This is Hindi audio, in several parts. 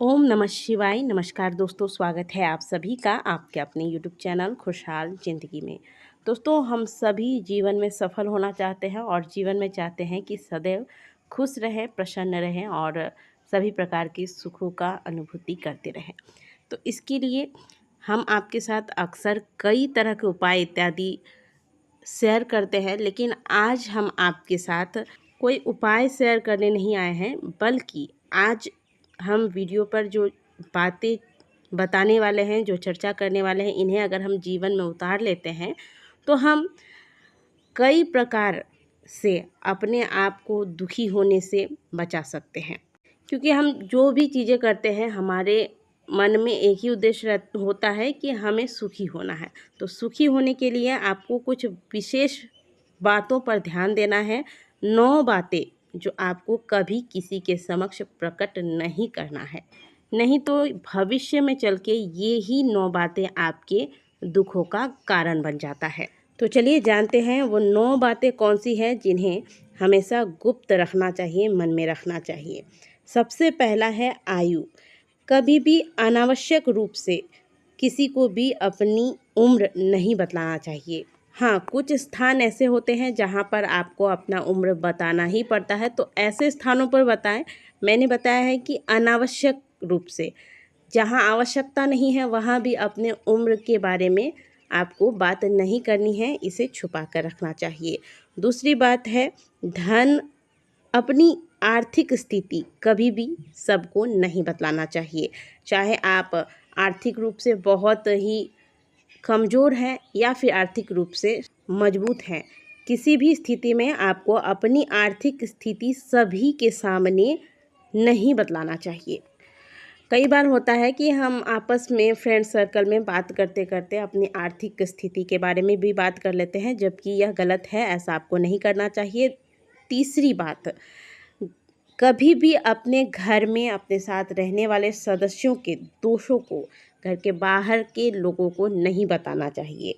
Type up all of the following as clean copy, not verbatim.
ओम नमः शिवाय। नमस्कार दोस्तों, स्वागत है आप सभी का आपके अपने यूट्यूब चैनल खुशहाल ज़िंदगी में। दोस्तों, हम सभी जीवन में सफल होना चाहते हैं और जीवन में चाहते हैं कि सदैव खुश रहें, प्रसन्न रहें और सभी प्रकार के सुखों का अनुभूति करते रहें। तो इसके लिए हम आपके साथ अक्सर कई तरह के उपाय इत्यादि शेयर करते हैं, लेकिन आज हम आपके साथ कोई उपाय शेयर करने नहीं आए हैं, बल्कि आज हम वीडियो पर जो बातें बताने वाले हैं, जो चर्चा करने वाले हैं, इन्हें अगर हम जीवन में उतार लेते हैं तो हम कई प्रकार से अपने आप को दुखी होने से बचा सकते हैं। क्योंकि हम जो भी चीज़ें करते हैं, हमारे मन में एक ही उद्देश्य होता है कि हमें सुखी होना है। तो सुखी होने के लिए आपको कुछ विशेष बातों पर ध्यान देना है। 9 बातें जो आपको कभी किसी के समक्ष प्रकट नहीं करना है, नहीं तो भविष्य में चल के ये ही 9 बातें आपके दुखों का कारण बन जाता है। तो चलिए जानते हैं वो 9 बातें कौन सी हैं जिन्हें हमेशा गुप्त रखना चाहिए, मन में रखना चाहिए। सबसे पहला है आयु। कभी भी अनावश्यक रूप से किसी को भी अपनी उम्र नहीं बतलाना चाहिए। हाँ, कुछ स्थान ऐसे होते हैं जहाँ पर आपको अपना उम्र बताना ही पड़ता है, तो ऐसे स्थानों पर बताएं। मैंने बताया है कि अनावश्यक रूप से, जहाँ आवश्यकता नहीं है वहाँ भी अपने उम्र के बारे में आपको बात नहीं करनी है, इसे छुपा कर रखना चाहिए। दूसरी बात है धन। अपनी आर्थिक स्थिति कभी भी सबको नहीं बतलाना चाहिए। चाहे आप आर्थिक रूप से बहुत ही कमज़ोर हैं या फिर आर्थिक रूप से मजबूत हैं, किसी भी स्थिति में आपको अपनी आर्थिक स्थिति सभी के सामने नहीं बतलाना चाहिए। कई बार होता है कि हम आपस में फ्रेंड सर्कल में बात करते करते अपनी आर्थिक स्थिति के बारे में भी बात कर लेते हैं, जबकि यह गलत है, ऐसा आपको नहीं करना चाहिए। तीसरी बात, कभी भी अपने घर में अपने साथ रहने वाले सदस्यों के दोषों को घर के बाहर के लोगों को नहीं बताना चाहिए।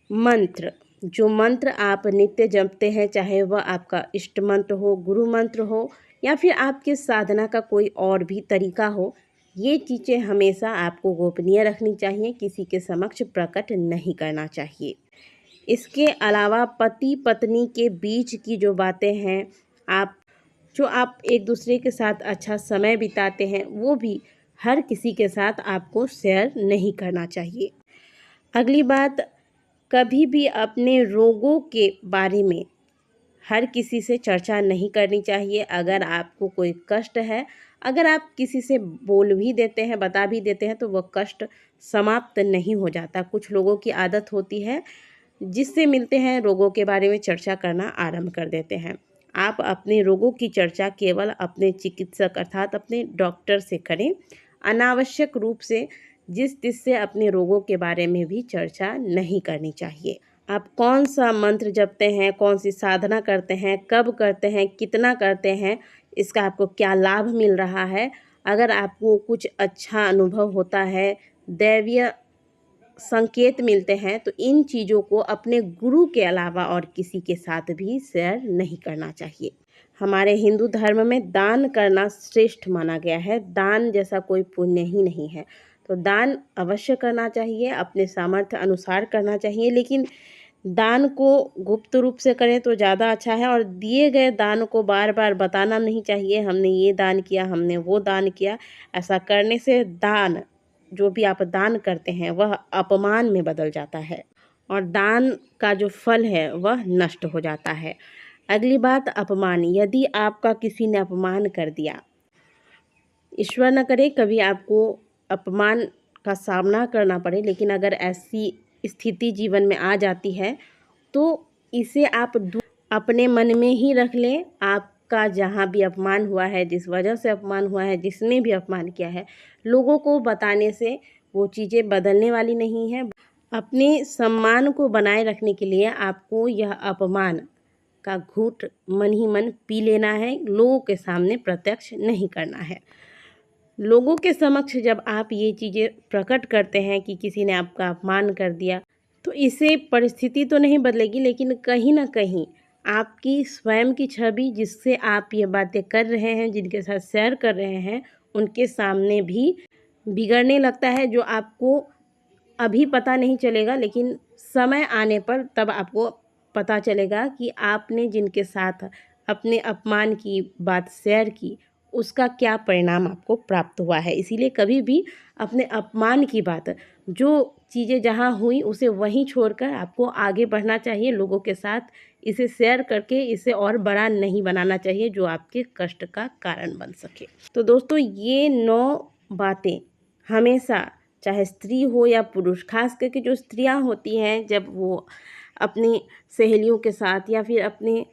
मंत्र, जो मंत्र आप नित्य जपते हैं, चाहे वह आपका इष्ट मंत्र हो, गुरु मंत्र हो या फिर आपके साधना का कोई और भी तरीका हो, ये चीज़ें हमेशा आपको गोपनीय रखनी चाहिए, किसी के समक्ष प्रकट नहीं करना चाहिए। इसके अलावा पति पत्नी के बीच की जो बातें हैं, आप एक दूसरे के साथ अच्छा समय बिताते हैं, वो भी हर किसी के साथ आपको शेयर नहीं करना चाहिए। अगली बात, कभी भी अपने रोगों के बारे में हर किसी से चर्चा नहीं करनी चाहिए। अगर आपको कोई कष्ट है, अगर आप किसी से बोल भी देते हैं, बता भी देते हैं, तो वह कष्ट समाप्त नहीं हो जाता। कुछ लोगों की आदत होती है, जिससे मिलते हैं रोगों के बारे में चर्चा करना आरंभ कर देते हैं। आप अपने रोगों की चर्चा केवल अपने चिकित्सक अर्थात अपने डॉक्टर से करें। अनावश्यक रूप से जिससे अपने रोगों के बारे में भी चर्चा नहीं करनी चाहिए। आप कौन सा मंत्र जपते हैं, कौन सी साधना करते हैं, कब करते हैं, कितना करते हैं, इसका आपको क्या लाभ मिल रहा है, अगर आपको कुछ अच्छा अनुभव होता है, दैवीय संकेत मिलते हैं, तो इन चीज़ों को अपने गुरु के अलावा और किसी के साथ भी शेयर नहीं करना चाहिए। हमारे हिंदू धर्म में दान करना श्रेष्ठ माना गया है। दान जैसा कोई पुण्य ही नहीं है, तो दान अवश्य करना चाहिए, अपने सामर्थ्य अनुसार करना चाहिए, लेकिन दान को गुप्त रूप से करें तो ज़्यादा अच्छा है। और दिए गए दान को बार बार बताना नहीं चाहिए, हमने ये दान किया, हमने वो दान किया। ऐसा करने से दान, जो भी आप दान करते हैं, वह अपमान में बदल जाता है और दान का जो फल है वह नष्ट हो जाता है। अगली बात, अपमान। यदि आपका किसी ने अपमान कर दिया, ईश्वर न करे कभी आपको अपमान का सामना करना पड़े, लेकिन अगर ऐसी स्थिति जीवन में आ जाती है तो इसे आप अपने मन में ही रख लें। आपका जहाँ भी अपमान हुआ है, जिस वजह से अपमान हुआ है, जिसने भी अपमान किया है, लोगोों को बताने से वो चीज़ें बदलने वाली नहीं है। अपने सम्मान को बनाए रखने के लिए आपको यह अपमान का घूंट मन ही मन पी लेना है, लोगों के सामने प्रत्यक्ष नहीं करना है। लोगों के समक्ष जब आप ये चीज़ें प्रकट करते हैं कि किसी ने आपका अपमान कर दिया, तो इससे परिस्थिति तो नहीं बदलेगी, लेकिन कहीं ना कहीं आपकी स्वयं की छवि, जिससे आप ये बातें कर रहे हैं, जिनके साथ शेयर कर रहे हैं, उनके सामने भी बिगड़ने लगता है, जो आपको अभी पता नहीं चलेगा, लेकिन समय आने पर तब आपको पता चलेगा कि आपने जिनके साथ अपने अपमान की बात शेयर की, उसका क्या परिणाम आपको प्राप्त हुआ है। इसीलिए कभी भी अपने अपमान की बात, जो चीज़ें जहाँ हुई उसे वहीं छोड़कर आपको आगे बढ़ना चाहिए लोगों के साथ। इसे शेयर करके इसे और बड़ा नहीं बनाना चाहिए, जो आपके कष्ट का कारण बन सके। तो दोस्तों, ये 9 बातें हमेशा, चाहे स्त्री हो या पुरुष, खास करके जो स्त्रियां होती हैं, जब वो अपनी सहेलियों के साथ या फिर अपने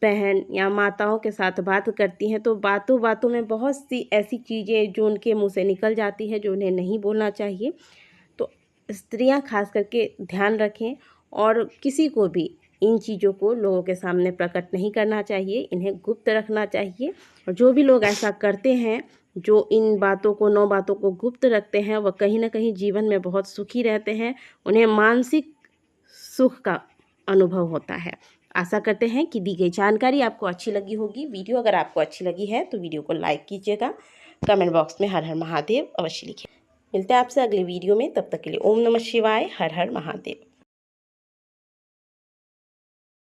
बहन या माताओं के साथ बात करती हैं, तो बातों बातों में बहुत सी ऐसी चीज़ें जो उनके मुंह से निकल जाती है, जो उन्हें नहीं बोलना चाहिए। तो स्त्रियां खास करके ध्यान रखें, और किसी को भी इन चीज़ों को लोगों के सामने प्रकट नहीं करना चाहिए, इन्हें गुप्त रखना चाहिए। और जो भी लोग ऐसा करते हैं, जो इन बातों को 9 बातों को गुप्त रखते हैं, वह कहीं ना कहीं जीवन में बहुत सुखी रहते हैं, उन्हें मानसिक सुख का अनुभव होता है। आशा करते हैं कि दी गई जानकारी आपको अच्छी लगी होगी। वीडियो अगर आपको अच्छी लगी है तो वीडियो को लाइक कीजिएगा, कमेंट बॉक्स में हर हर महादेव अवश्य लिखिए। मिलते हैं आपसे अगले वीडियो में, तब तक के लिए ओम नमः शिवाय, हर हर महादेव।